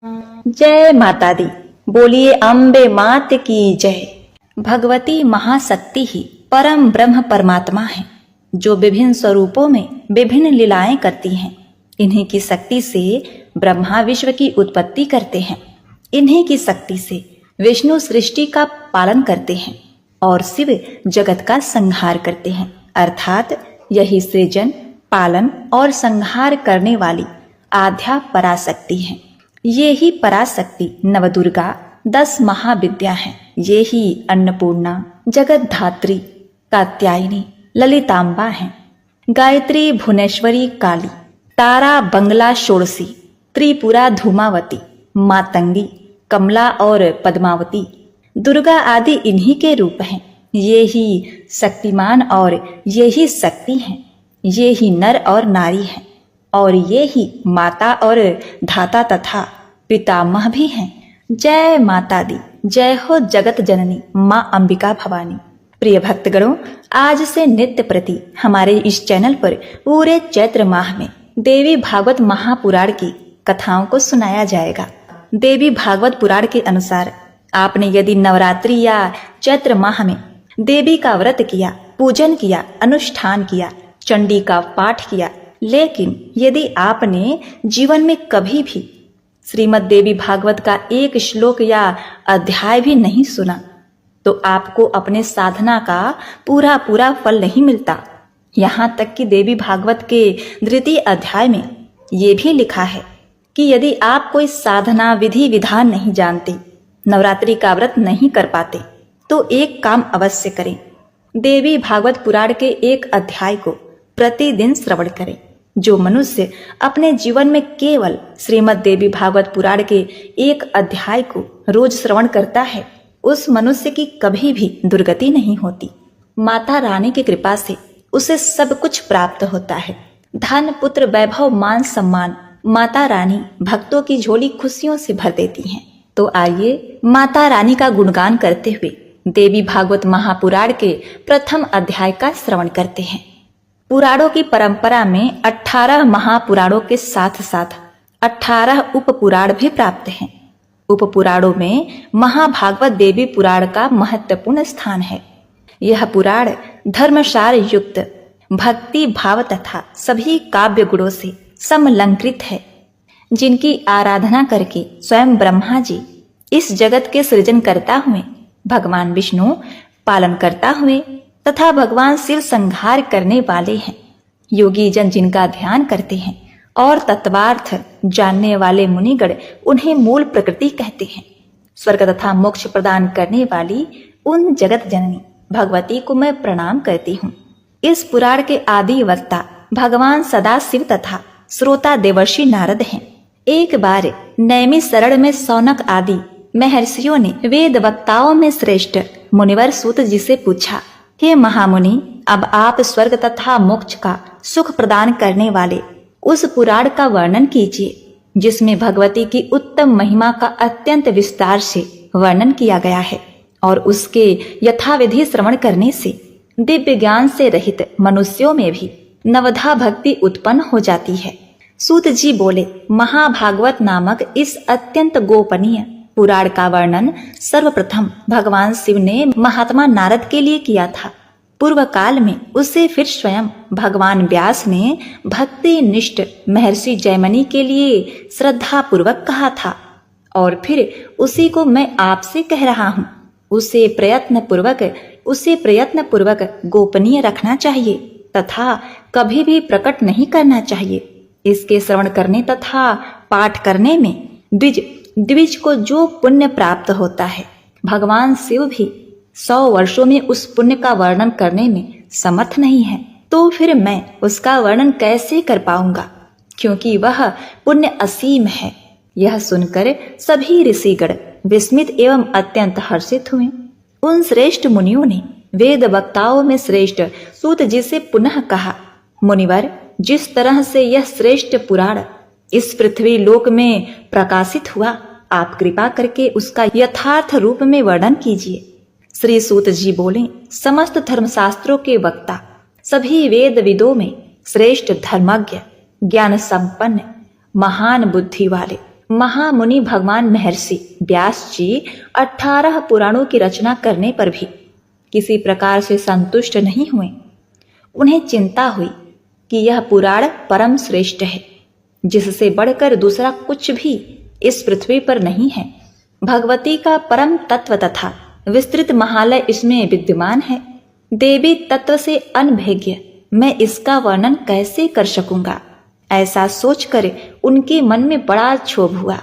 जय माता दी। बोलिए अम्बे मात की जय। भगवती महाशक्ति ही परम ब्रह्म परमात्मा है, जो विभिन्न स्वरूपों में विभिन्न लीलाएं करती हैं। इन्हीं की शक्ति से ब्रह्मा विश्व की उत्पत्ति करते हैं। इन्हीं की शक्ति से विष्णु सृष्टि का पालन करते हैं और शिव जगत का संहार करते हैं। अर्थात यही सृजन, पालन और संहार करने वाली आद्या पराशक्ति है। ये ही पराशक्ति नवदुर्गा 10 महाविद्या हैं। ये ही अन्नपूर्णा, जगत धात्री, कात्यायनी, ललितांबा हैं। गायत्री, भुवनेश्वरी, काली, तारा, बंगला, षोडशी, त्रिपुरा, धूमावती, मातंगी, कमला और पद्मावती, दुर्गा आदि इन्हीं के रूप हैं। ये ही शक्तिमान और ये ही शक्ति हैं। ये ही नर और नारी हैं और ये ही माता और धाता तथा पितामह भी हैं। जय माता दी। जय हो जगत जननी माँ अंबिका भवानी। प्रिय भक्तगणों, आज से नित्य प्रति हमारे इस चैनल पर पूरे चैत्र माह में देवी भागवत महापुराण की कथाओं को सुनाया जाएगा। देवी भागवत पुराण के अनुसार आपने यदि नवरात्रि या चैत्र माह में देवी का व्रत किया, पूजन किया, अनुष्ठान किया, चंडी का पाठ किया, लेकिन यदि आपने जीवन में कभी भी श्रीमद् देवी भागवत का एक श्लोक या अध्याय भी नहीं सुना, तो आपको अपने साधना का पूरा फल नहीं मिलता। यहाँ तक कि देवी भागवत के 2 अध्याय में ये भी लिखा है कि यदि आप कोई साधना विधि विधान नहीं जानते, नवरात्रि का व्रत नहीं कर पाते, तो एक काम अवश्य करें। देवी भागवत पुराण के एक अध्याय को प्रतिदिन श्रवण करें। जो मनुष्य अपने जीवन में केवल श्रीमद् देवी भागवत पुराण के एक अध्याय को रोज श्रवण करता है, उस मनुष्य की कभी भी दुर्गति नहीं होती। माता रानी की कृपा से उसे सब कुछ प्राप्त होता है। धन, पुत्र, वैभव, मान, सम्मान माता रानी भक्तों की झोली खुशियों से भर देती हैं। तो आइए माता रानी का गुणगान करते हुए देवी भागवत महापुराण के प्रथम अध्याय का श्रवण करते हैं। पुराणों की परंपरा में 18 महापुराणों के साथ साथ 18 उपपुराण भी प्राप्त हैं। उपपुराणों में महाभागवत देवी पुराण का महत्वपूर्ण स्थान है। यह पुराण धर्मसार युक्त भक्ति भाव तथा सभी काव्य गुणों से समलंकृत है, जिनकी आराधना करके स्वयं ब्रह्मा जी इस जगत के सृजन करता हुए, भगवान विष्णु पालन करता हुए तथा भगवान शिव संहार करने वाले हैं। योगी जन जिनका ध्यान करते हैं और तत्वार्थ जानने वाले मुनिगण उन्हें मूल प्रकृति कहते हैं। स्वर्ग तथा मोक्ष प्रदान करने वाली उन जगत जननी भगवती को मैं प्रणाम करती हूँ। इस पुराण के आदि वक्ता भगवान सदाशिव तथा श्रोता देवर्षि नारद हैं। एक बार नैमिषारण्य में शौनक आदि महर्षियों ने वेद वक्ताओं में श्रेष्ठ मुनिवर सूत जी से पूछा, हे महामुनि, अब आप स्वर्ग तथा मोक्ष का सुख प्रदान करने वाले उस पुराण का वर्णन कीजिए, जिसमें भगवती की उत्तम महिमा का अत्यंत विस्तार से वर्णन किया गया है और उसके यथाविधि श्रवण करने से दिव्य ज्ञान से रहित मनुष्यों में भी नवधा भक्ति उत्पन्न हो जाती है। सूत जी बोले, महाभागवत नामक इस अत्यंत गोपनीय पुराण का वर्णन सर्वप्रथम भगवान शिव ने महात्मा नारद के लिए किया था। पूर्व काल में उसे फिर स्वयं भगवान व्यास ने भक्ति निष्ठ महर्षि जयमनी के लिए श्रद्धा पूर्वक कहा था और फिर उसी को मैं आपसे कह रहा हूँ। उसे प्रयत्न पूर्वक गोपनीय रखना चाहिए तथा कभी भी प्रकट नहीं करना चाहिए। इसके श्रवण करने तथा पाठ करने में द्विज को जो पुण्य प्राप्त होता है, भगवान शिव भी 100 वर्षों में उस पुण्य का वर्णन करने में समर्थ नहीं है, तो फिर मैं उसका वर्णन कैसे कर पाऊंगा, क्योंकि वह पुण्य असीम है। यह सुनकर सभी ऋषिगण विस्मित एवं अत्यंत हर्षित हुए। उन श्रेष्ठ मुनियों ने वेद वक्ताओं में श्रेष्ठ सूत जी से पुनः कहा, मुनिवर, जिस तरह से यह श्रेष्ठ पुराण इस पृथ्वी लोक में प्रकाशित हुआ, आप कृपा करके उसका यथार्थ रूप में वर्णन कीजिए। श्री सूत जी बोले, समस्त धर्मशास्त्रों के वक्ता, सभी वेद विदों में श्रेष्ठ धर्मज्ञ, ज्ञान संपन्न, महान बुद्धि वाले महामुनि भगवान महर्षि व्यास जी 18 पुराणों की रचना करने पर भी किसी प्रकार से संतुष्ट नहीं हुए। उन्हें चिंता हुई कि यह पुराण परम श्रेष्ठ है, जिससे बढ़कर दूसरा कुछ भी इस पृथ्वी पर नहीं है। भगवती का परम तत्व तथा विस्तृत महालय इसमें विद्यमान है। देवी तत्व से अनभिज्ञ मैं इसका वर्णन कैसे कर सकूंगा, ऐसा सोचकर उनके मन में बड़ा क्षोभ हुआ।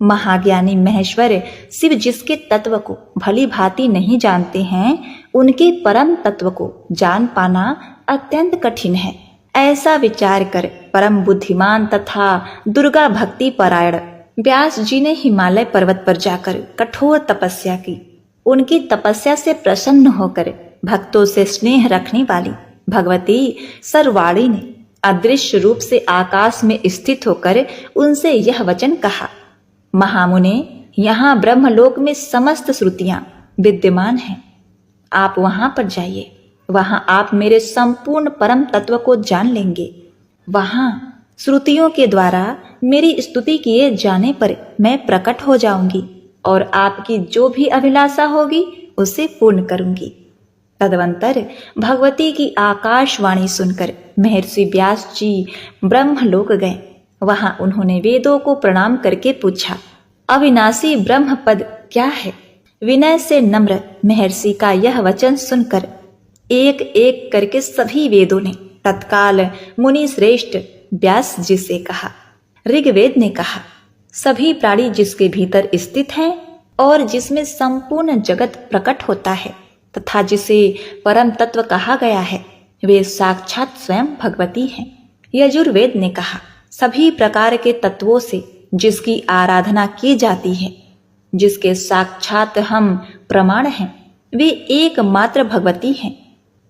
महाज्ञानी महेश्वर शिव जिसके तत्व को भली भांति नहीं जानते हैं, उनके परम तत्व को जान पाना अत्यंत कठिन है। ऐसा विचार कर परम बुद्धिमान तथा दुर्गा भक्ति परायण व्यास जी ने हिमालय पर्वत पर जाकर कठोर तपस्या की। उनकी तपस्या से प्रसन्न होकर भक्तों से स्नेह रखने वाली भगवती सर्वाणी ने अदृश्य रूप से आकाश में स्थित होकर उनसे यह वचन कहा, महामुने, यहाँ ब्रह्मलोक में समस्त श्रुतियां विद्यमान हैं। आप वहां पर जाइए, वहां आप मेरे संपूर्ण परम तत्व को जान लेंगे। वहां श्रुतियों के द्वारा मेरी स्तुति किए जाने पर मैं प्रकट हो जाऊंगी और आपकी जो भी अभिलाषा होगी उसे पूर्ण करूंगी। तदवंतर भगवती की आकाशवाणी सुनकर महर्षि व्यास जी ब्रह्मलोक गए। वहां उन्होंने वेदों को प्रणाम करके पूछा, अविनाशी ब्रह्म पद क्या है? विनय से नम्र महर्षि का यह वचन सुनकर एक एक करके सभी वेदों ने तत्काल मुनि श्रेष्ठ व्यास जी से कहा। ऋग्वेद ने कहा, सभी प्राणी जिसके भीतर स्थित हैं और जिसमें संपूर्ण जगत प्रकट होता है तथा जिसे परम तत्व कहा गया है, वे साक्षात स्वयं भगवती हैं। यजुर्वेद ने कहा, सभी प्रकार के तत्वों से जिसकी आराधना की जाती है, जिसके साक्षात हम प्रमाण हैं, वे एकमात्र भगवती हैं।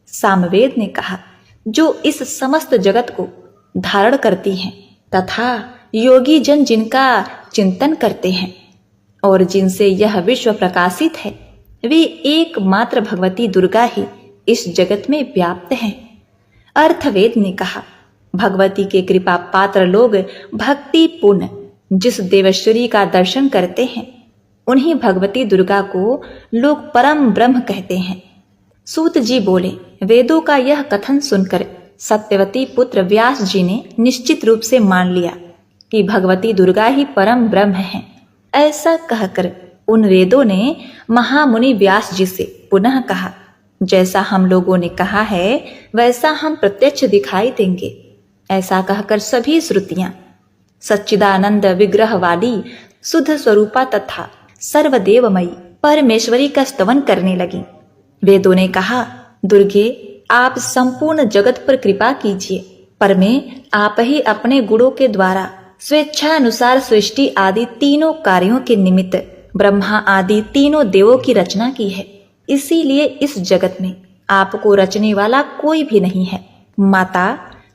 सामवेद ने कहा, जो इस समस्त जगत को धारण करती हैं तथा योगी जन जिनका चिंतन करते हैं और जिनसे यह विश्व प्रकाशित है, वे एकमात्र भगवती दुर्गा ही इस जगत में व्याप्त हैं। अर्थवेद ने कहा, भगवती के कृपा पात्र लोग भक्ति पूर्ण जिस देवेश्वरी का दर्शन करते हैं, उन्हीं भगवती दुर्गा को लोग परम ब्रह्म कहते हैं। सूत जी बोले, वेदों का यह कथन सुनकर सत्यवती पुत्र व्यास जी ने निश्चित रूप से मान लिया कि भगवती दुर्गा ही परम ब्रह्म है। ऐसा कहकर उन वेदों ने महामुनि व्यास जी से पुनः कहा, जैसा हम लोगों ने कहा है वैसा हम प्रत्यक्ष दिखाई देंगे। ऐसा कहकर सभी श्रुतियां सच्चिदानंद विग्रह वाली शुद्ध स्वरूपा तथा सर्वदेवमयी परमेश्वरी का स्तवन करने लगी। वेदों ने कहा, दुर्गे, आप संपूर्ण जगत पर कृपा कीजिए, पर मैं आप ही अपने गुणों के द्वारा स्वेच्छानुसार सृष्टि आदि तीनों कार्यों के निमित्त ब्रह्मा आदि तीनों देवों की रचना की है। इसीलिए इस जगत में आपको रचने वाला कोई भी नहीं है। माता,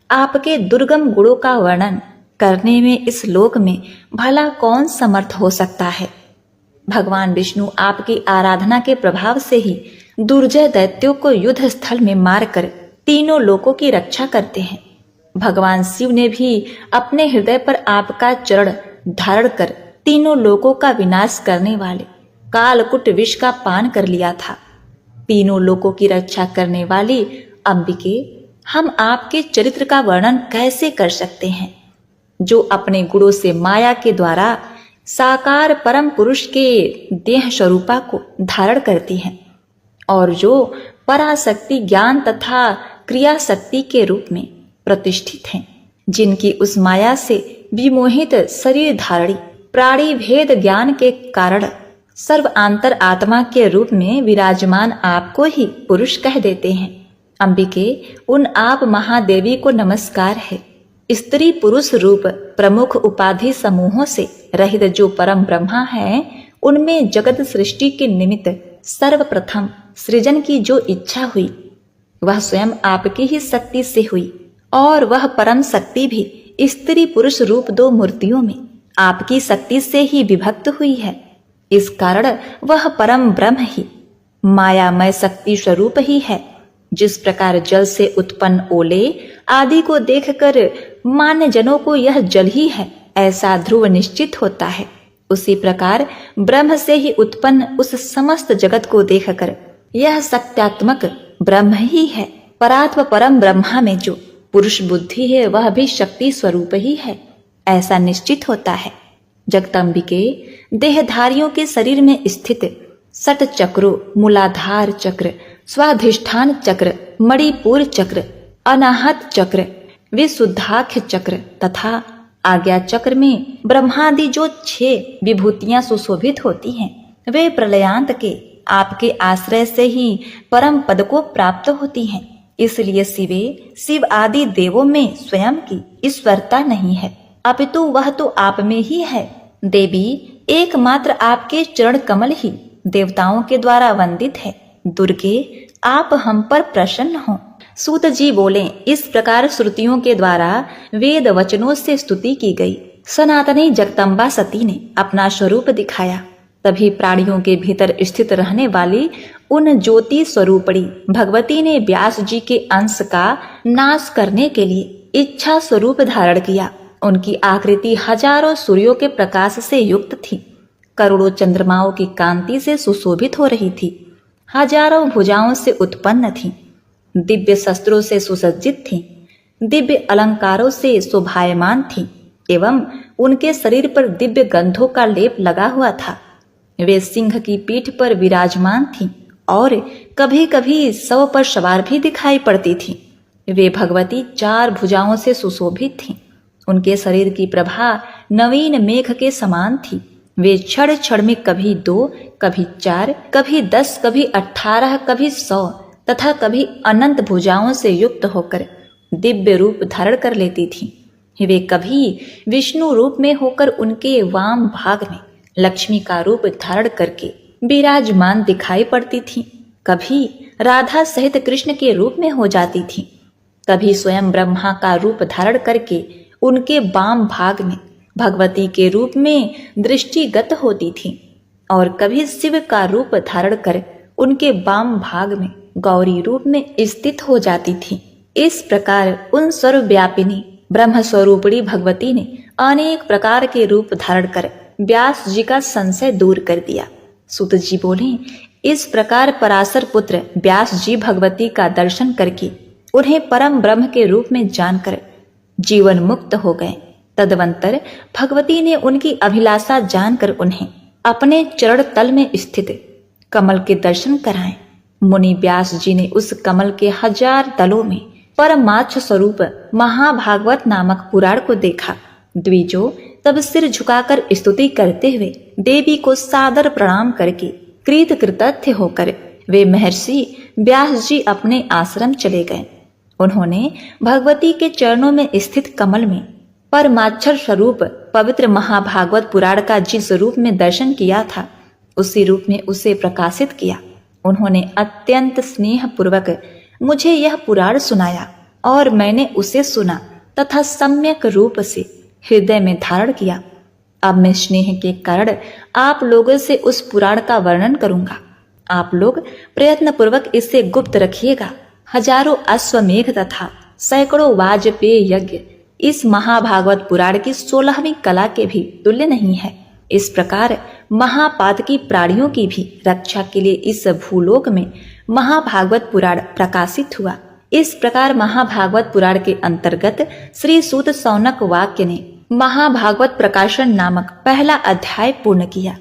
आपके दुर्गम गुणों का वर्णन करने में इस लोक में भला कौन समर्थ हो सकता है। भगवान विष्णु आपकी आराधना के प्रभाव से ही दुर्जय दैत्यों को युद्ध स्थल में मारकर तीनों लोकों की रक्षा करते हैं। भगवान शिव ने भी अपने हृदय पर आपका चरण धारण कर तीनों लोकों का विनाश करने वाले कालकुट विष का पान कर लिया था। तीनों लोकों की रक्षा करने वाली अंबिके, हम आपके चरित्र का वर्णन कैसे कर सकते हैं, जो अपने गुणों से माया के द्वारा साकार परम पुरुष के देह स्वरूपा को धारण करती हैं और जो पराशक्ति ज्ञान तथा क्रिया शक्ति के रूप में प्रतिष्ठित हैं, जिनकी उस माया से विमोहित शरीर धारणी प्राणी भेद ज्ञान के कारण सर्वांतर आत्मा के रूप में विराजमान आपको ही पुरुष कह देते हैं। अंबिके, उन आप महादेवी को नमस्कार है। स्त्री पुरुष रूप प्रमुख उपाधि समूहों से रहित जो परम ब्रह्मा है, उनमें जगत सृष्टि के निमित्त सर्वप्रथम सृजन की जो इच्छा हुई वह स्वयं आपकी ही शक्ति से हुई और वह परम शक्ति भी स्त्री पुरुष रूप दो मूर्तियों में आपकी शक्ति से ही विभक्त हुई है। इस कारण वह परम ब्रह्म ही मायामय शक्ति स्वरूप ही है। जिस प्रकार जल से उत्पन्न ओले आदि को देखकर मान्य जनों को यह जल ही है ऐसा ध्रुव निश्चित होता है। उसी प्रकार ब्रह्म से ही उत्पन्न उस समस्त जगत को देखकर यह सत्यात्मक ब्रह्म ही है। परात्म परम ब्रह्मा में जो पुरुष बुद्धि है वह भी शक्ति स्वरूप ही है, ऐसा निश्चित होता है। जगदम्बिके देहधारियों के शरीर में स्थित सट चक्रों, मूलाधार चक्र, स्वाधिष्ठान चक्र, मणिपुर चक्र, अनाहत चक्र, विशुद्धाख्य चक्र तथा आज्ञा चक्र में ब्रह्मादि जो 6 विभूतियां सुशोभित होती हैं, वे प्रलयांत के आपके आश्रय से ही परम पद को प्राप्त होती हैं। इसलिए शिव आदि देवों में स्वयं की ईश्वरता नहीं है, अपितु वह तो आप में ही है। देवी एकमात्र आपके चरण कमल ही देवताओं के द्वारा वंदित है। दुर्गे आप हम पर प्रसन्न हो। सूत जी बोले, इस प्रकार श्रुतियों के द्वारा वेद वचनों से स्तुति की गई सनातनी जगदम्बा सती ने अपना स्वरूप दिखाया। तभी प्राणियों के भीतर स्थित रहने वाली उन ज्योति स्वरूपणी भगवती ने व्यास जी के अंश का नाश करने के लिए इच्छा स्वरूप धारण किया। उनकी आकृति हजारों सूर्यों के प्रकाश से युक्त थी, करोड़ों चंद्रमाओं की कांति से सुशोभित हो रही थी, हजारों भुजाओं से उत्पन्न थी, दिव्य शस्त्रों से सुसज्जित थी, दिव्य अलंकारों से शोभायमान थी एवं उनके शरीर पर दिव्य गंधों का लेप लगा हुआ था। वे सिंह की पीठ पर विराजमान थी और कभी कभी शव पर सवार भी दिखाई पड़ती थी। वे भगवती 4 भुजाओं से सुशोभित थीं। उनके शरीर की प्रभा नवीन मेघ के समान थी। वे क्षण क्षण में कभी 2, कभी 4, कभी 10, कभी 18, कभी 100 तथा कभी अनंत भुजाओं से युक्त होकर दिव्य रूप धारण कर लेती थीं। वे कभी विष्णु रूप में होकर उनके वाम भाग में लक्ष्मी का रूप धारण करके विराजमान दिखाई पड़ती थीं, कभी राधा सहित कृष्ण के रूप में हो जाती थीं, कभी स्वयं ब्रह्मा का रूप धारण करके उनके वाम भाग में भगवती के रूप में दृष्टिगत होती थीं और कभी शिव का रूप धारण कर उनके वाम भाग में गौरी रूप में स्थित हो जाती थीं। इस प्रकार उन सर्वव्यापिनी ब्रह्म स्वरूपणी भगवती ने अनेक प्रकार के रूप धारण कर व्यास जी का संशय दूर कर दिया। सूत जी बोले, इस प्रकार पराशर पुत्र व्यास जी भगवती का दर्शन करके उन्हें परम ब्रह्म के रूप में जानकर जीवन मुक्त हो गए। तदवंतर भगवती ने उनकी अभिलाषा जानकर उन्हें अपने चरण तल में स्थित कमल के दर्शन कराए। मुनि व्यास जी ने उस कमल के 1000 तलों में परमार्थ स्वरूप महाभागवत नामक पुराण को देखा। द्विजो तब सिर झुकाकर स्तुति करते हुए देवी को सादर प्रणाम करके कृत कृतज्ञ होकर वे महर्षि व्यास जी अपने आश्रम चले गए। उन्होंने भगवती के चरणों में स्थित कमल में परमाक्षर स्वरूप पवित्र महाभागवत पुराण का जिस रूप में दर्शन किया था, उसी रूप में उसे प्रकाशित किया। उन्होंने अत्यंत स्नेह पूर्वक मुझे यह पुराण सुनाया और मैंने उसे सुना तथा सम्यक रूप से हृदय में धारण किया। अब मैं स्नेह के कारण आप लोगों से उस पुराण का वर्णन करूंगा। आप लोग प्रयत्न पूर्वक इसे गुप्त रखिएगा। हजारों अश्वमेघ तथा सैकड़ों वाजपेय यज्ञ इस महाभागवत पुराण की 16वीं कला के भी तुल्य नहीं है। इस प्रकार महापातकी प्राणियों की भी रक्षा के लिए इस भूलोक में महाभागवत पुराण प्रकाशित हुआ। इस प्रकार महाभागवत पुराण के अंतर्गत श्री सूत सौनक वाक्य ने महाभागवत प्रकाशन नामक पहला अध्याय पूर्ण किया।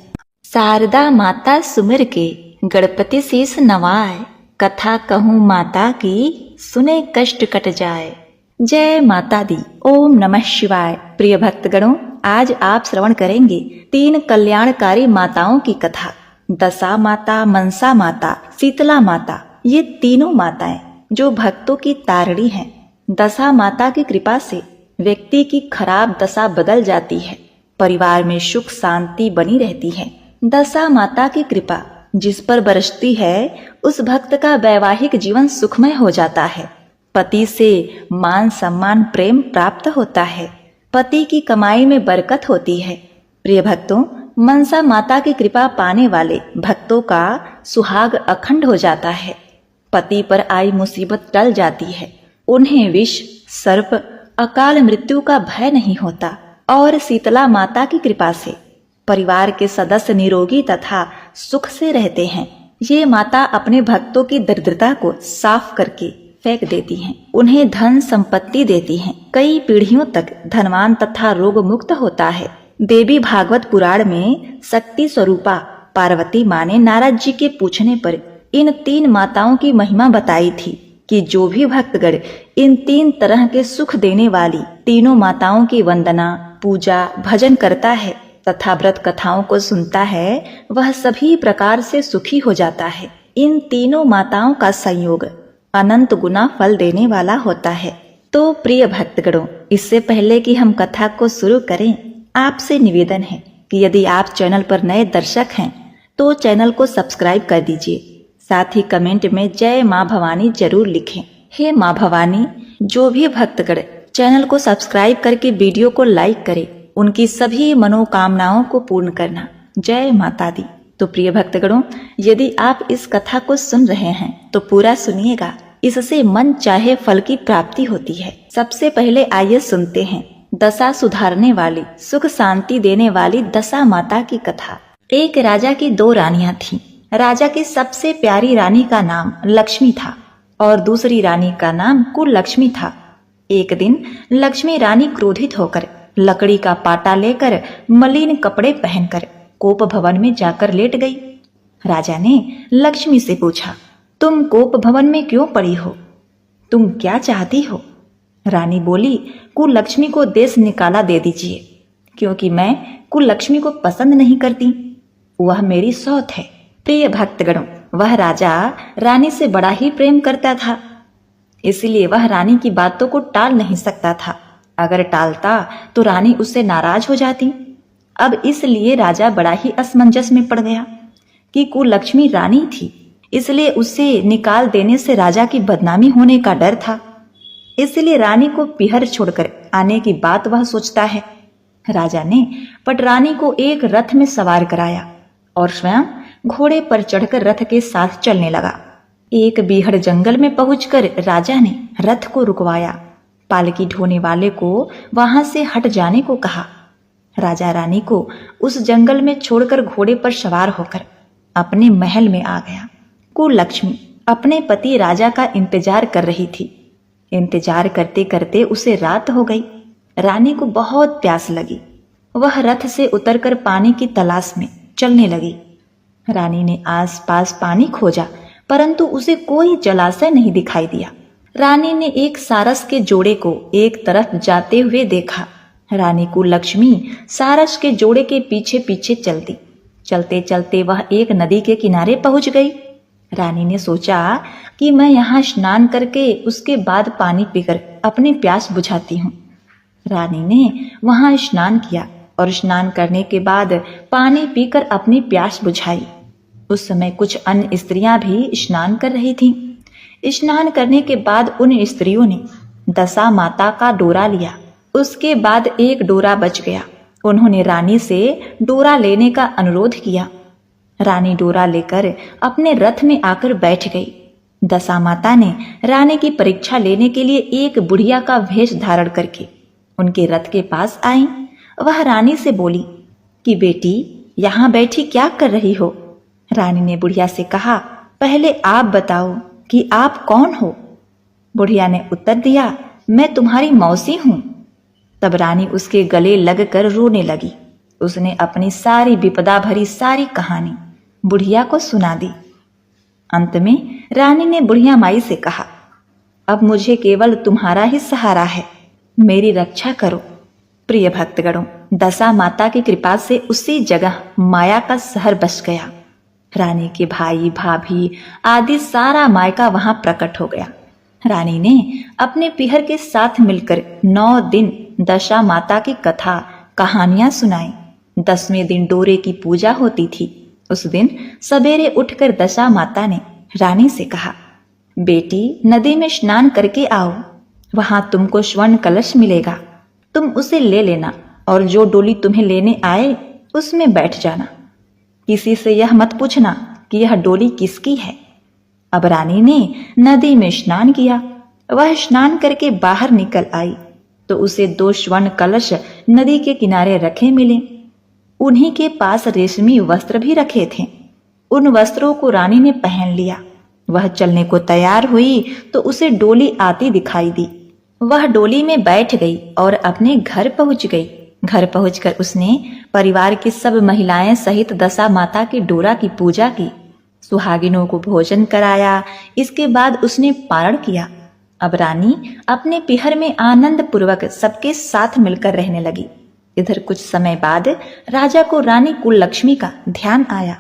शारदा माता सुमिर के गणपति शीस नवाए, कथा कहूँ माता की सुने कष्ट कट जाए। जय माता दी। ओम नमः शिवाय। प्रिय भक्तगणों, आज आप श्रवण करेंगे 3 कल्याणकारी माताओं की कथा। दशा माता, मनसा माता, शीतला माता, ये तीनों माताएं जो भक्तों की तारिणी हैं। दशा माता की कृपा से व्यक्ति की खराब दशा बदल जाती है, परिवार में सुख शांति बनी रहती है। दशा माता की कृपा जिस पर बरसती है, उस भक्त का वैवाहिक जीवन सुखमय हो जाता है। पति से मान सम्मान प्रेम प्राप्त होता है। पति की कमाई में बरकत होती है। प्रिय भक्तों, मनसा माता की कृपा पाने वाले भक्तों का सुहाग अखंड हो जाता है। पति पर आई मुसीबत टल जाती है। उन्हें विष, सर्प, अकाल मृत्यु का भय नहीं होता। और शीतला माता की कृपा से परिवार के सदस्य निरोगी तथा सुख से रहते हैं। ये माता अपने भक्तों की दरिद्रता को साफ करके फेंक देती हैं, उन्हें धन संपत्ति देती हैं, कई पीढ़ियों तक धनवान तथा रोग मुक्त होता है। देवी भागवत पुराण में शक्ति स्वरूपा पार्वती माँ ने नारद जी के पूछने पर इन 3 माताओं की महिमा बताई थी कि जो भी भक्तगण इन 3 तरह के सुख देने वाली तीनों माताओं की वंदना, पूजा, भजन करता है तथा व्रत कथाओं को सुनता है, वह सभी प्रकार से सुखी हो जाता है। इन तीनों माताओं का संयोग अनंत गुना फल देने वाला होता है। तो प्रिय भक्तगणों, इससे पहले कि हम कथा को शुरू करें, आपसे निवेदन है कि यदि आप चैनल पर नए दर्शक हैं तो चैनल को सब्सक्राइब कर दीजिए। साथ ही कमेंट में जय माँ भवानी जरूर लिखें। हे माँ भवानी, जो भी भक्तगण चैनल को सब्सक्राइब करके वीडियो को लाइक करें, उनकी सभी मनोकामनाओं को पूर्ण करना। जय माता दी। तो प्रिय भक्तगणों, यदि आप इस कथा को सुन रहे हैं तो पूरा सुनिएगा, इससे मन चाहे फल की प्राप्ति होती है। सबसे पहले आइए सुनते हैं दशा सुधारने वाली, सुख शांति देने वाली दशा माता की कथा। एक राजा की 2 रानियां थीं। राजा की सबसे प्यारी रानी का नाम लक्ष्मी था और दूसरी रानी का नाम कुललक्ष्मी था। एक दिन लक्ष्मी रानी क्रोधित होकर लकड़ी का पाटा लेकर मलिन कपड़े पहनकर कोप भवन में जाकर लेट गई। राजा ने लक्ष्मी से पूछा, तुम कोप भवन में क्यों पड़ी हो? तुम क्या चाहती हो? रानी बोली, कुललक्ष्मी को देश निकाला दे दीजिए, क्योंकि मैं कुललक्ष्मी को पसंद नहीं करती, वह मेरी सौत है। प्रिय भक्तगणों, वह राजा रानी से बड़ा ही प्रेम करता था, इसलिए वह रानी की बातों को टाल नहीं सकता था। अगर टालता तो रानी उससे नाराज हो जाती। अब इसलिए राजा बड़ा ही असमंजस में पड़ गया कि कुललक्ष्मी रानी थी, इसलिए उसे निकाल देने से राजा की बदनामी होने का डर था। इसलिए रानी को पिहर छोड़कर आने की बात वह सोचता है। राजा ने पटरानी को एक रथ में सवार कराया और स्वयं घोड़े पर चढ़कर रथ के साथ चलने लगा। एक बीहड़ जंगल में पहुंचकर राजा ने रथ को रुकवाया, पालकी ढोने वाले को वहां से हट जाने को कहा। राजा रानी को उस जंगल में छोड़कर घोड़े पर सवार होकर अपने महल में आ गया। कुललक्ष्मी अपने पति राजा का इंतजार कर रही थी। इंतजार करते करते उसे रात हो गई। रानी को बहुत प्यास लगी। वह रथ से उतरकर पानी की तलाश में चलने लगी। रानी ने आसपास पानी खोजा, परंतु उसे कोई जलाशय नहीं दिखाई दिया। रानी ने एक सारस के जोड़े को एक तरफ जाते हुए देखा। रानी कुललक्ष्मी सारस के जोड़े के पीछे पीछे चलती। चलते चलते वह एक नदी के किनारे पहुंच गई। रानी ने सोचा कि मैं यहाँ स्नान करके उसके बाद पानी पीकर अपनी प्यास बुझाती हूँ। रानी ने वहां स्नान किया और स्नान करने के बाद पानी पीकर अपनी प्यास बुझाई। उस समय कुछ अन्य स्त्रियां भी स्नान कर रही थीं। स्नान करने के बाद उन स्त्रियों ने दशा माता का डोरा लिया। उसके बाद एक डोरा बच गया। उन्होंने रानी से डोरा लेने का अनुरोध किया। रानी डोरा लेकर अपने रथ में आकर बैठ गई। दशा माता ने रानी की परीक्षा लेने के लिए एक बुढ़िया का वेश धारण करके उनके रथ के पास आई। वह रानी से बोली कि बेटी, यहाँ बैठी क्या कर रही हो? रानी ने बुढ़िया से कहा, पहले आप बताओ कि आप कौन हो? बुढ़िया ने उत्तर दिया, मैं तुम्हारी मौसी हूं। तब रानी उसके गले लगकर रोने लगी। उसने अपनी सारी विपदा भरी सारी कहानी बुढ़िया को सुना दी। अंत में रानी ने बुढ़िया माई से कहा, अब मुझे केवल तुम्हारा ही सहारा है, मेरी रक्षा करो। प्रिय भक्तगणों, दशा माता की कृपा से उसी जगह माया का शहर बस गया। रानी के भाई भाभी आदि सारा मायका वहां प्रकट हो गया। रानी ने अपने पीहर के साथ मिलकर 9 दिन दशा माता की कथा कहानियां सुनाई। 10वें दिन डोरे की पूजा होती थी। उस दिन सवेरे उठकर दशा माता ने रानी से कहा, बेटी, नदी में स्नान करके आओ, वहां तुमको स्वर्ण कलश मिलेगा, तुम उसे ले लेना और जो डोली तुम्हें लेने आए उसमें बैठ जाना। किसी से यह मत पूछना कि यह डोली किसकी है। अब रानी ने नदी में स्नान किया। वह स्नान करके बाहर निकल आई। तो उसे 2 स्वर्ण कलश नदी के किनारे रखे मिले। उन्हीं के पास रेशमी वस्त्र भी रखे थे। उन वस्त्रों को रानी ने पहन लिया। वह चलने को तैयार हुई तो उसे डोली आती दिखाई दी। वह डोली में बैठ गई और अपने घर पहुंच गई। घर पहुंचकर उसने परिवार की सब महिलाएं सहित दशा माता की डोरा की पूजा की, सुहागिनों को भोजन कराया। इसके बाद उसने पारण किया। अब रानी अपने पिहर में आनंद पूर्वक सबके साथ मिलकर रहने लगी। इधर कुछ समय बाद राजा को रानी कुललक्ष्मी का ध्यान आया।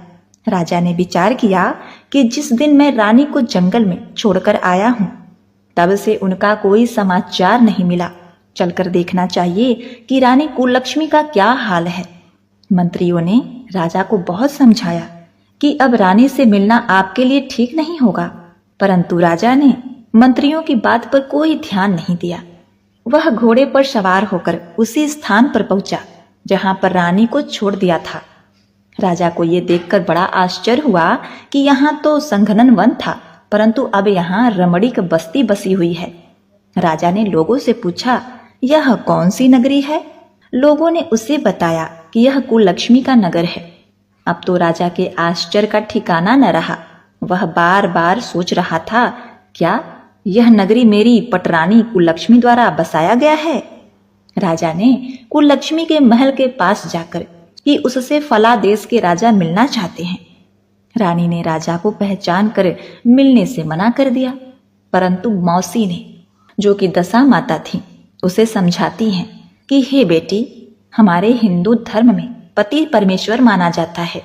राजा ने विचार किया कि जिस दिन मैं रानी को जंगल में छोड़कर आया हूं, तब से उनका कोई समाचार नहीं मिला। चलकर देखना चाहिए कि रानी कुललक्ष्मी का क्या हाल है। मंत्रियों ने राजा को बहुत समझाया कि अब रानी से मिलना आपके लिए ठीक नहीं होगा, परंतु राजा ने मंत्रियों की बात पर कोई ध्यान नहीं दिया। वह घोड़े पर सवार होकर उसी स्थान पर पहुंचा जहां पर रानी को छोड़ दिया था। राजा को यह देखकर बड़ा आश्चर्य हुआ कि यहाँ तो संघनन वन था, परंतु अब यहाँ रमणीक बस्ती बसी हुई है। राजा ने लोगों से पूछा, यह कौन सी नगरी है? लोगों ने उसे बताया कि यह कुललक्ष्मी का नगर है। अब तो राजा के आश्चर्य का ठिकाना न रहा। वह बार बार सोच रहा था, क्या यह नगरी मेरी पटरानी कुललक्ष्मी द्वारा बसाया गया है? राजा ने कुललक्ष्मी के महल के पास जाकर कि उससे फला देश के राजा मिलना चाहते हैं। रानी ने राजा को पहचान कर मिलने से मना कर दिया, परंतु मौसी ने, जो कि दशा माता थी, उसे समझाती हैं कि हे बेटी, हमारे हिंदू धर्म में पति परमेश्वर माना जाता है।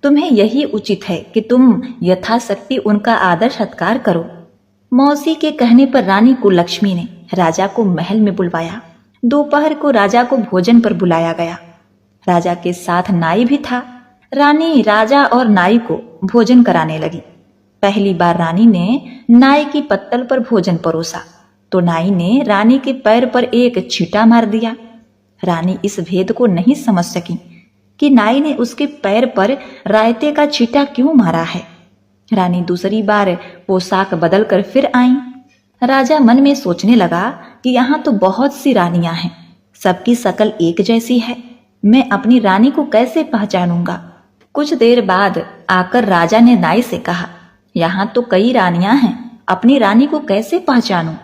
तुम्हें यही उचित है कि तुम यथाशक्ति उनका आदर सत्कार करो। मौसी के कहने पर रानी कुललक्ष्मी ने राजा को महल में बुलवाया। दोपहर को राजा को भोजन पर बुलाया गया। राजा के साथ नाई भी था। रानी राजा और नाई को भोजन कराने लगी। पहली बार रानी ने नाई की पत्तल पर भोजन परोसा तो नाई ने रानी के पैर पर एक छींटा मार दिया। रानी इस भेद को नहीं समझ सकी कि नाई ने उसके पैर पर रायते का छींटा क्यों मारा है। रानी दूसरी बार पोशाक बदल कर फिर आई। राजा मन में सोचने लगा कि यहाँ तो बहुत सी रानियां हैं, सबकी शकल एक जैसी है, मैं अपनी रानी को कैसे पहचानूंगा। कुछ देर बाद आकर राजा ने नाई से कहा, यहाँ तो कई रानियां हैं, अपनी रानी को कैसे पहचानूं।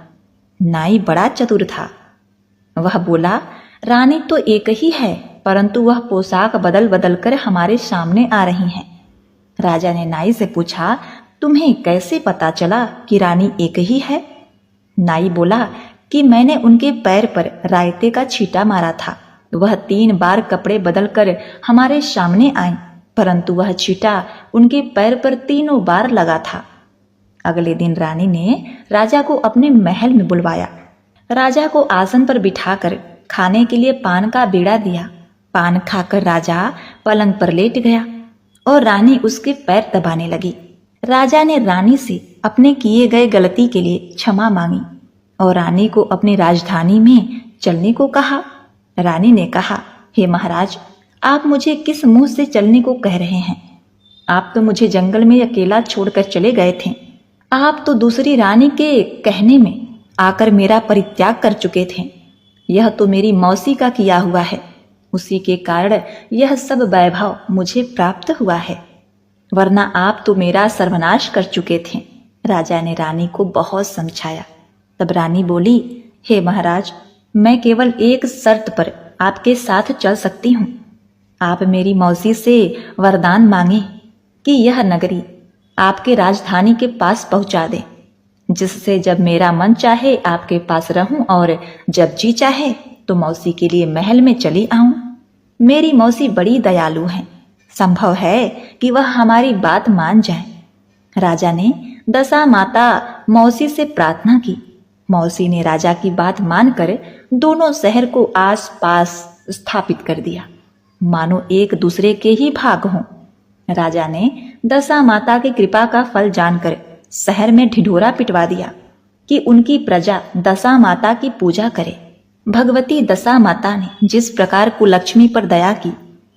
नाई बड़ा चतुर था। वह बोला, रानी तो एक ही है, परंतु वह पोशाक बदल बदल कर हमारे सामने आ रही हैं। राजा ने नाई से पूछा, तुम्हें कैसे पता चला कि रानी एक ही है? नाई बोला कि मैंने उनके पैर पर रायते का छींटा मारा था। वह 3 बार कपड़े बदलकर हमारे सामने आई, परंतु वह छींटा उनके पैर पर 3 बार लगा था। अगले दिन रानी ने राजा को अपने महल में बुलवाया। राजा को आसन पर बिठाकर खाने के लिए पान का बीड़ा दिया। पान खाकर राजा पलंग पर लेट गया और रानी उसके पैर दबाने लगी। राजा ने रानी से अपने किए गए गलती के लिए क्षमा मांगी और रानी को अपनी राजधानी में चलने को कहा। रानी ने कहा, हे महाराज, आप मुझे किस मुंह से चलने को कह रहे हैं? आप तो मुझे जंगल में अकेला छोड़कर चले गए थे। आप तो दूसरी रानी के कहने में आकर मेरा परित्याग कर चुके थे। यह तो मेरी मौसी का किया हुआ है, उसी के कारण यह सब वैभव मुझे प्राप्त हुआ है, वरना आप तो मेरा सर्वनाश कर चुके थे। राजा ने रानी को बहुत समझाया। तब रानी बोली, हे महाराज, मैं केवल एक शर्त पर आपके साथ चल सकती हूँ। आप मेरी मौसी से वरदान मांगे कि यह नगरी आपके राजधानी के पास पहुंचा दे, जिससे जब मेरा मन चाहे आपके पास रहूं और जब जी चाहे तो मौसी के लिए महल में चली आऊं। मेरी मौसी बड़ी दयालु है, संभव है कि वह हमारी बात मान जाए। राजा ने दशा माता मौसी से प्रार्थना की। मौसी ने राजा की बात मानकर दोनों शहर को आस पास स्थापित कर दिया, मानो एक दूसरे के ही भाग हों। राजा ने दशा माता की कृपा का फल जानकर शहर में ढिढोरा पिटवा दिया कि उनकी प्रजा दशा माता की पूजा करे। भगवती दशा माता ने जिस प्रकार कुललक्ष्मी पर दया की,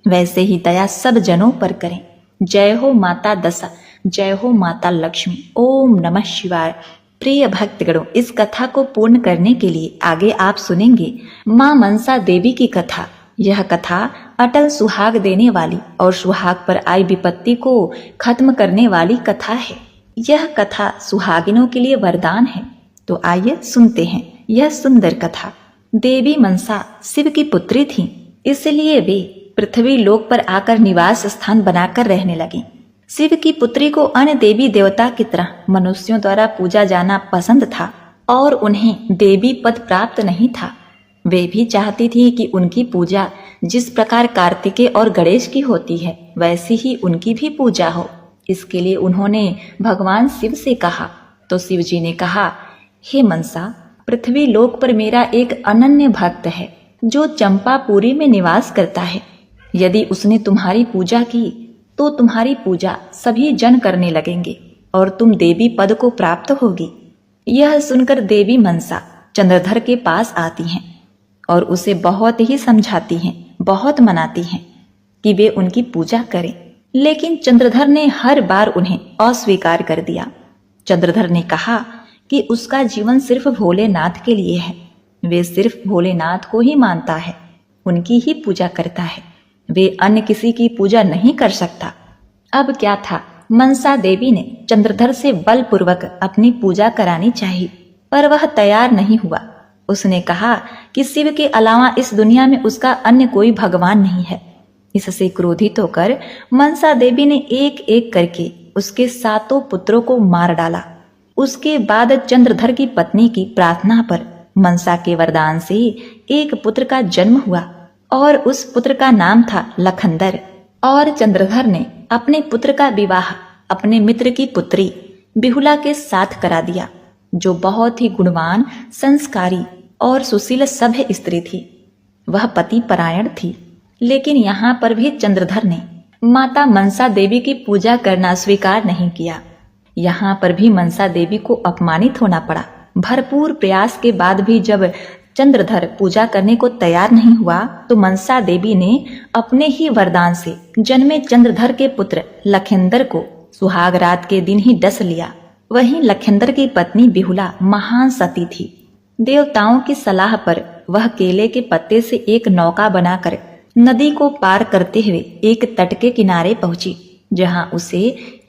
वैसे ही दया सब जनों पर करें। जय हो माता दशा, जय हो माता लक्ष्मी। ओम नमः शिवाय। प्रिय भक्तगणों, इस कथा को पूर्ण करने के लिए आगे आप सुनेंगे माँ मनसा देवी की कथा। यह कथा अटल सुहाग देने वाली और सुहाग पर आई विपत्ति को खत्म करने वाली कथा है। यह कथा सुहागिनों के लिए वरदान है। तो आइए सुनते हैं यह सुंदर कथा। देवी मनसा शिव की पुत्री थीं, इसलिए वे पृथ्वी लोक पर आकर निवास स्थान बनाकर रहने लगी। शिव की पुत्री को अन्य देवी देवता की तरह मनुष्यों द्वारा पूजा जाना पसंद था और उन्हें देवी पद प्राप्त नहीं था। वे भी चाहती थी कि उनकी पूजा जिस प्रकार कार्तिकेय और गणेश की होती है वैसी ही उनकी भी पूजा हो। इसके लिए उन्होंने भगवान शिव से कहा तो शिव जी ने कहा, हे मनसा, पृथ्वी लोक पर मेरा एक अनन्य भक्त है जो चंपापुरी में निवास करता है। यदि उसने तुम्हारी पूजा की तो तुम्हारी पूजा सभी जन करने लगेंगे और तुम देवी पद को प्राप्त होगी। यह सुनकर देवी मनसा चंद्रधर के पास आती हैं और उसे बहुत ही समझाती हैं, बहुत मनाती हैं कि वे उनकी पूजा करें, लेकिन चंद्रधर ने हर बार उन्हें अस्वीकार कर दिया। चंद्रधर ने कहा कि उसका जीवन सिर्फ भोलेनाथ के लिए है, वे सिर्फ भोलेनाथ को ही मानता है, उनकी ही पूजा करता है, वे अन्य किसी की पूजा नहीं कर सकता। अब क्या था, मनसा देवी ने चंद्रधर से बलपूर्वक अपनी पूजा करानी चाहिए, पर वह तैयार नहीं हुआ। उसने कहा कि शिव के अलावा इस दुनिया में उसका अन्य कोई भगवान नहीं है। इससे क्रोधित होकर मनसा देवी ने एक एक करके उसके 7 पुत्रों को मार डाला। उसके बाद चंद्रधर की पत्नी की प्रार्थना पर मनसा के वरदान से एक पुत्र का जन्म हुआ और उस पुत्र का नाम था लखनदर। और चंद्रधर ने अपने पुत्र का विवाह अपने मित्र की पुत्री बिहुला के साथ करा दिया, जो बहुत ही गुणवान, संस्कारी और सुशील सभ्य स्त्री थी। वह पति परायण थी, लेकिन यहाँ पर भी चंद्रधर ने माता मनसा देवी की पूजा करना स्वीकार नहीं किया। यहाँ पर भी मनसा देवी को अपमानित होना पड़ा। भरपूर प्रयास के बाद भी जब चंद्रधर पूजा करने को तैयार नहीं हुआ तो मनसा देवी ने अपने ही वरदान से जन्मे चंद्रधर के पुत्र लखेंदर को सुहाग रात के दिन ही डस लिया। वहीं लखेंदर की पत्नी बिहुला महान सती थी। देवताओं की सलाह पर वह केले के पत्ते से एक नौका बनाकर नदी को पार करते हुए एक तट के किनारे पहुंची, जहां उसे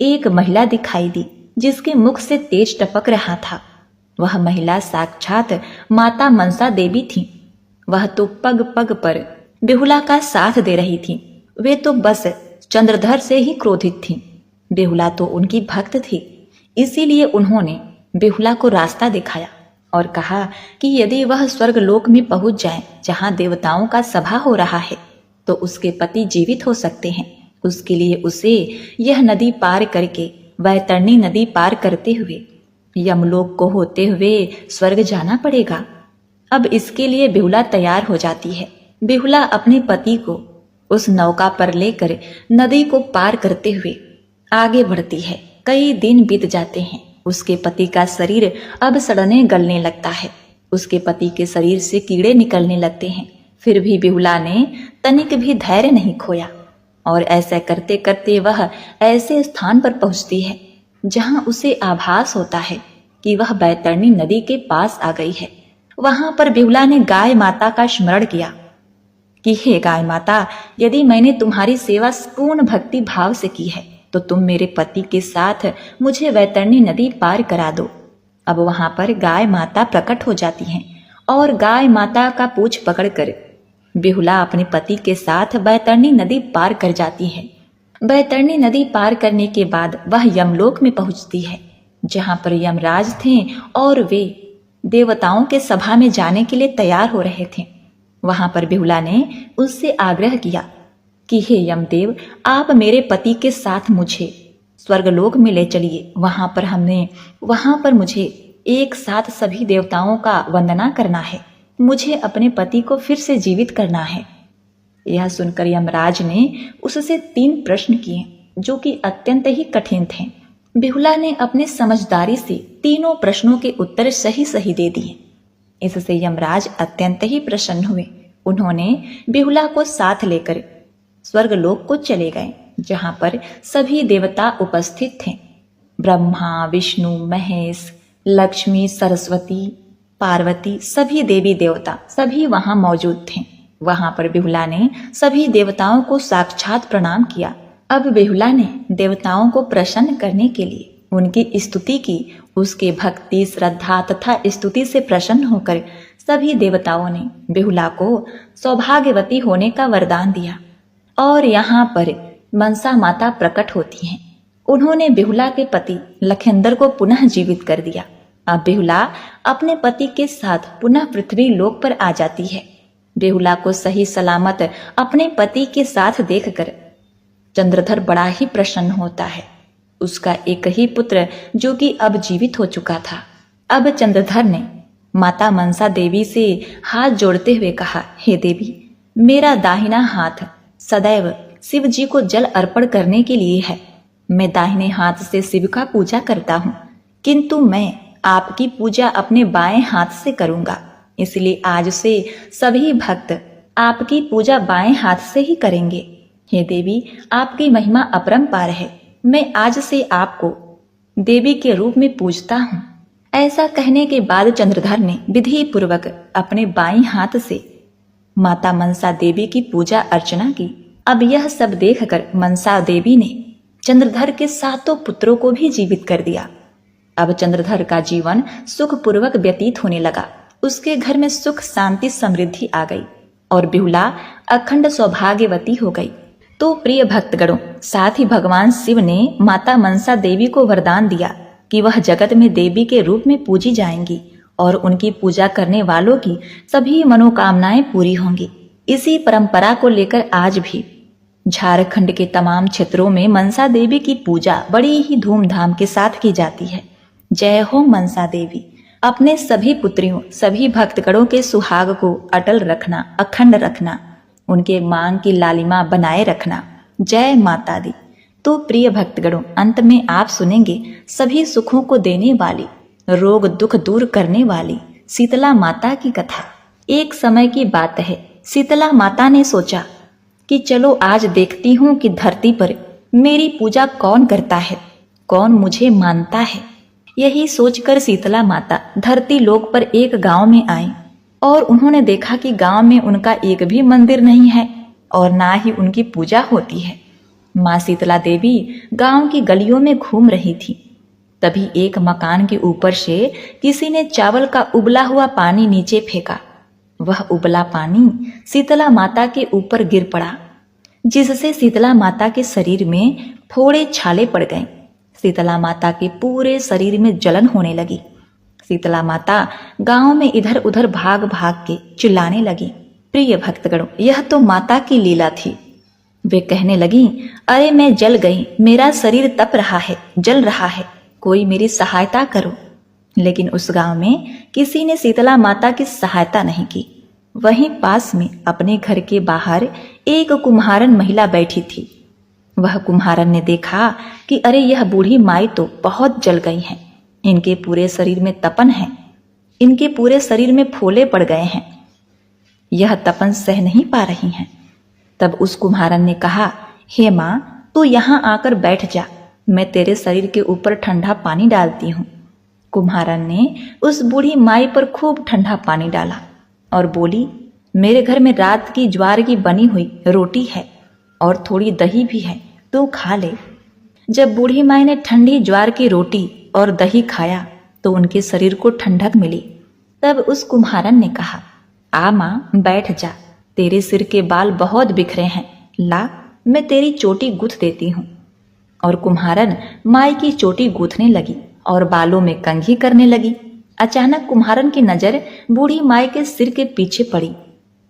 एक महिला दिखाई दी जिसके मुख से तेज टपक रहा था। वह महिला साक्षात माता मनसा देवी थी। वह तो पग पग पर बिहुला का साथ दे रही थी। वे तो बस चंद्रधर से ही क्रोधित थी। बिहुला तो उनकी भक्त थी, इसीलिए उन्होंने बिहुला को रास्ता दिखाया और कहा कि यदि वह स्वर्गलोक में पहुंच जाए जहां देवताओं का सभा हो रहा है तो उसके पति जीवित हो सकते हैं। उसके लिए उसे यह नदी पार करके वैतरणी नदी पार करते हुए यमलोक को होते हुए स्वर्ग जाना पड़ेगा। अब इसके लिए बिहुला तैयार हो जाती है। बिहुला अपने पति को उस नौका पर लेकर नदी को पार करते हुए आगे बढ़ती है। कई दिन बीत जाते हैं। उसके पति का शरीर अब सड़ने गलने लगता है। उसके पति के शरीर से कीड़े निकलने लगते हैं। फिर भी बिहुला ने तनिक भी धैर्य नहीं खोया और ऐसा करते करते वह ऐसे स्थान पर पहुंचती है जहां उसे आभास होता है कि वह बैतरणी नदी के पास आ गई है। वहां पर बिहुला ने गाय माता का स्मरण किया कि हे गाय माता, यदि मैंने तुम्हारी सेवा पूर्ण भक्ति भाव से की है तो तुम मेरे पति के साथ मुझे बैतरणी नदी पार करा दो। अब वहां पर गाय माता प्रकट हो जाती हैं और गाय माता का पूंछ पकड़कर बिहुला अपने पति के साथ बैतरणी नदी पार कर जाती है। बैतरणी नदी पार करने के बाद वह यमलोक में पहुंचती है, जहां पर यमराज थे और वे देवताओं के सभा में जाने के लिए तैयार हो रहे थे। वहां पर बिहुला ने उससे आग्रह किया कि हे यमदेव, आप मेरे पति के साथ मुझे स्वर्गलोक में ले चलिए। वहां पर मुझे एक साथ सभी देवताओं का वंदना करना है। मुझे अपने पति को फिर से जीवित करना है। यह सुनकर यमराज ने उससे 3 प्रश्न किए जो कि अत्यंत ही कठिन थे। बिहुला ने अपने समझदारी से तीनों प्रश्नों के उत्तर सही सही दे दिए। इससे यमराज अत्यंत ही प्रसन्न हुए। उन्होंने बिहुला को साथ लेकर स्वर्गलोक को चले गए, जहां पर सभी देवता उपस्थित थे। ब्रह्मा, विष्णु, महेश, लक्ष्मी, सरस्वती, पार्वती, सभी देवी देवता सभी वहां मौजूद थे। वहां पर बिहुला ने सभी देवताओं को साक्षात प्रणाम किया। अब बिहुला ने देवताओं को प्रसन्न करने के लिए उनकी स्तुति की। उसके भक्ति, श्रद्धा तथा स्तुति से प्रसन्न होकर सभी देवताओं ने बिहुला को सौभाग्यवती होने का वरदान दिया। और यहाँ पर मनसा माता प्रकट होती हैं। उन्होंने बिहुला के पति लखेंद्र को पुनः जीवित कर दिया। अब बिहुला अपने पति के साथ पुनः पृथ्वी लोक पर आ जाती है। बिहुला को सही सलामत अपने पति के साथ देखकर चंद्रधर बड़ा ही प्रसन्न होता है। उसका एक ही पुत्र जो कि अब जीवित हो चुका था। अब चंद्रधर ने माता मनसा देवी से हाथ जोड़ते हुए कहा, हे देवी, मेरा दाहिना हाथ सदैव शिव जी को जल अर्पण करने के लिए है। मैं दाहिने हाथ से शिव का पूजा करता हूँ, किंतु मैं आपकी पूजा अपने बाएं हाथ से करूंगा। इसलिए आज से सभी भक्त आपकी पूजा बाएं हाथ से ही करेंगे। हे देवी, आपकी महिमा अपरंपार है। मैं आज से आपको देवी के रूप में पूजता हूँ। ऐसा कहने के बाद चंद्रधर ने विधि पूर्वक अपने बाईं हाथ से माता मनसा देवी की पूजा अर्चना की। अब यह सब देखकर मनसा देवी ने चंद्रधर के 7 पुत्रों को भी जीवित कर दिया। अब चंद्रधर का जीवन सुखपूर्वक व्यतीत होने लगा। उसके घर में सुख, शांति, समृद्धि आ गई और बिहुला अखंड सौभाग्यवती हो गई। तो प्रिय भक्तगणों, साथ ही भगवान शिव ने माता मनसा देवी को वरदान दिया कि वह जगत में देवी के रूप में पूजी जाएंगी और उनकी पूजा करने वालों की सभी मनोकामनाएं पूरी होंगी। इसी परंपरा को लेकर आज भी झारखंड के तमाम क्षेत्रों में मनसा देवी की पूजा बड़ी ही धूमधाम के साथ की जाती है। जय हो मनसा देवी। अपने सभी पुत्रियों, सभी भक्तगणों के सुहाग को अटल रखना, अखंड रखना, उनके मांग की लालिमा बनाए रखना। जय माता दी। तो प्रिय भक्तगणों, अंत में आप सुनेंगे सभी सुखों को देने वाली, रोग दुख दूर करने वाली शीतला माता की कथा। एक समय की बात है, शीतला माता ने सोचा कि चलो आज देखती हूँ कि धरती पर मेरी पूजा कौन करता है, कौन मुझे मानता है। यही सोचकर शीतला माता धरती लोक पर एक गांव में आई और उन्होंने देखा कि गांव में उनका एक भी मंदिर नहीं है और ना ही उनकी पूजा होती है। माँ शीतला देवी गांव की गलियों में घूम रही थी। तभी एक मकान के ऊपर से किसी ने चावल का उबला हुआ पानी नीचे फेंका। वह उबला पानी शीतला माता के ऊपर गिर पड़ा, जिससे शीतला माता के शरीर में फोड़े छाले पड़ गए। शीतला माता के पूरे शरीर में जलन होने लगी। शीतला माता गांव में इधर उधर भाग भाग के चिल्लाने लगी। प्रिय भक्तगणों, यह तो माता की लीला थी। वे कहने लगी, अरे मैं जल गई, मेरा शरीर तप रहा है, जल रहा है, कोई मेरी सहायता करो। लेकिन उस गांव में किसी ने शीतला माता की सहायता नहीं की। वहीं पास में अपने घर के बाहर एक कुम्हारन महिला बैठी थी। वह कुम्हारन ने देखा कि अरे यह बूढ़ी माई तो बहुत जल गई हैं, इनके पूरे शरीर में तपन है, इनके पूरे शरीर में फोले पड़ गए हैं, यह तपन सह नहीं पा रही हैं। तब उस कुम्हारन ने कहा, हे माँ, तू यहाँ आकर बैठ जा, मैं तेरे शरीर के ऊपर ठंडा पानी डालती हूँ। कुम्हारन ने उस बूढ़ी माई पर खूब ठंडा पानी डाला और बोली, मेरे घर में रात की ज्वार की बनी हुई रोटी है और थोड़ी दही भी है, तू खा ले। जब बूढ़ी माई ने ठंडी ज्वार की रोटी और दही खाया तो उनके शरीर को ठंडक मिली। तब उस कुम्हारन ने कहा, आ माँ, बैठ जा, तेरे सिर के बाल बहुत बिखरे हैं, ला मैं तेरी चोटी गूंथ देती हूँ। और कुम्हारन माई की चोटी गूंथने लगी और बालों में कंघी करने लगी। अचानक कुम्हारन की नजर बूढ़ी माई के सिर के पीछे पड़ी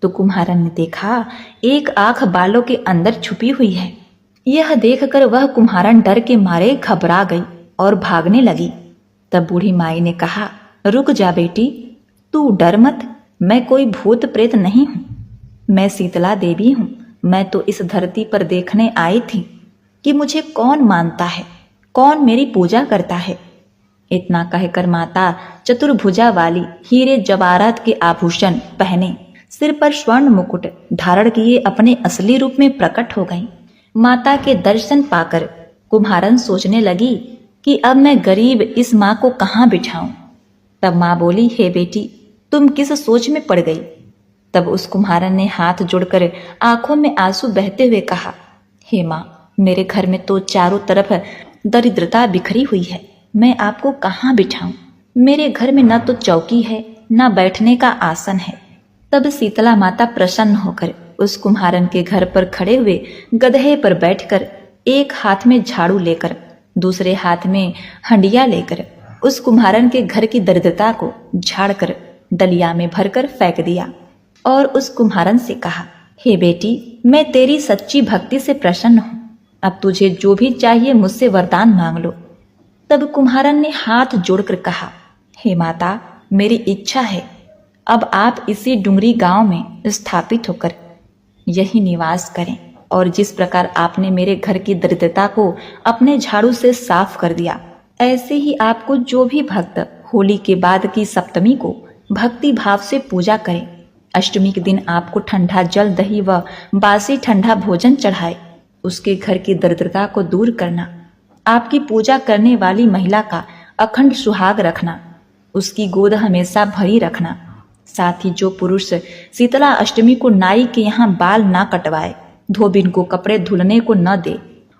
तो कुम्हारन ने देखा एक आंख बालों के अंदर छुपी हुई है। यह देखकर वह कुम्हारन डर के मारे घबरा गई और भागने लगी। तब बूढ़ी माई ने कहा, रुक जा बेटी, तू डर मत, मैं कोई भूत प्रेत नहीं हूँ, मैं शीतला देवी हूँ। मैं तो इस धरती पर देखने आई थी कि मुझे कौन मानता है, कौन मेरी पूजा करता है। इतना कहकर माता चतुर्भुजा वाली हीरे जवाहरात के आभूषण पहने, सिर पर स्वर्ण मुकुट धारण किए अपने असली रूप में प्रकट हो गई। माता के दर्शन पाकर कुम्हारन सोचने लगी कि अब मैं गरीब इस माँ को कहाँ बिठाऊं। तब माँ बोली, हे बेटी, तुम किस सोच में पड़ गई? तब उस कुम्हारन ने हाथ जोड़कर आंखों में आंसू बहते हुए कहा, हे माँ, मेरे घर में तो चारों तरफ दरिद्रता बिखरी हुई है, मैं आपको कहाँ बिठाऊं? मेरे घर में न तो चौकी है न बैठने का आसन है। तब शीतला माता प्रसन्न होकर उस कुम्हारन के घर पर खड़े हुए गधे पर बैठकर एक हाथ में झाड़ू लेकर दूसरे हाथ में हंडिया लेकर उस कुम्हारन के घर की दरिद्रता को झाड़कर डलिया में भरकर फेंक दिया और उस कुम्हारन से कहा, हे बेटी, मैं तेरी सच्ची भक्ति से प्रसन्न हूं, अब तुझे जो भी चाहिए मुझसे वरदान मांग लो। तब कुम्हारन ने हाथ जोड़कर कहा, हे माता, मेरी इच्छा है अब आप इसी डुंगरी गांव में स्थापित होकर यही निवास करें और जिस प्रकार आपने मेरे घर की दरिद्रता को अपने झाड़ू से साफ कर दिया, ऐसे ही आपको जो भी भक्त होली के बाद की सप्तमी को भक्ति भाव से पूजा करें, अष्टमी के दिन आपको ठंडा जल, दही व बासी ठंडा भोजन चढ़ाए, उसके घर की दरिद्रता को दूर करना, आपकी पूजा करने वाली महिला का अखंड सुहाग रखना, उसकी गोद हमेशा भरी रखना। साथ ही जो पुरुष शीतला अष्टमी को नाई के यहाँ बाल ना कटवाए, धोबिन को कपड़े धुलने को न दे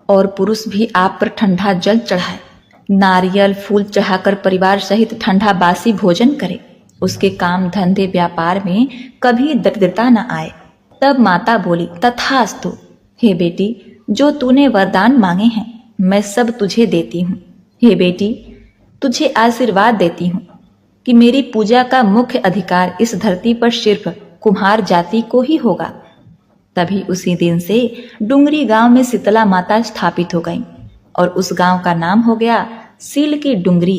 और पुरुष भी आप पर ठंडा जल चढ़ाए, नारियल फूल चढ़ाकर परिवार सहित ठंडा बासी भोजन करे, उसके काम धंधे व्यापार में कभी दरिद्रता न आए। तब माता बोली, तथास्तु, हे बेटी, जो तूने वरदान मांगे हैं मैं सब तुझे देती हूँ। हे बेटी, तुझे आशीर्वाद देती हूँ कि मेरी पूजा का मुख्य अधिकार इस धरती पर सिर्फ कुम्हार जाति को ही होगा। तभी उसी दिन से डुंगरी गांव में शीतला माता स्थापित हो गई और उस गांव का नाम हो गया सील की डुंगरी।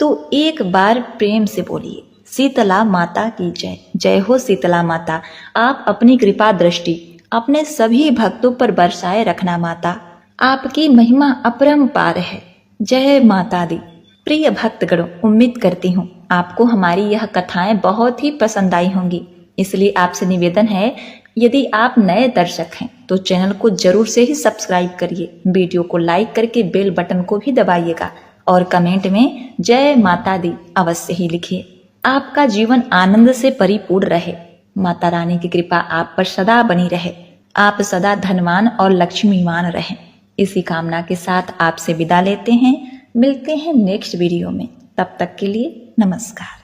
तो एक बार प्रेम से बोलिए, शीतला माता की जय। जय हो शीतला माता, आप अपनी कृपा दृष्टि अपने सभी भक्तों पर बरसाए रखना माता, आपकी महिमा अपरंपार है। जय माता दी। प्रिय भक्तगणों, उम्मीद करती हूँ आपको हमारी यह कथाएं बहुत ही पसंद आई होंगी, इसलिए आपसे निवेदन है, यदि आप नए दर्शक हैं तो चैनल को जरूर से ही सब्सक्राइब करिए, वीडियो को लाइक करके बेल बटन को भी दबाइएगा और कमेंट में जय माता दी अवश्य ही लिखिए। आपका जीवन आनंद से परिपूर्ण रहे, माता रानी की कृपा आप पर सदा बनी रहे, आप सदा धनवान और लक्ष्मीवान रहें। इसी कामना के साथ आपसे विदा लेते हैं, मिलते हैं नेक्स्ट वीडियो में। तब तक के लिए नमस्कार।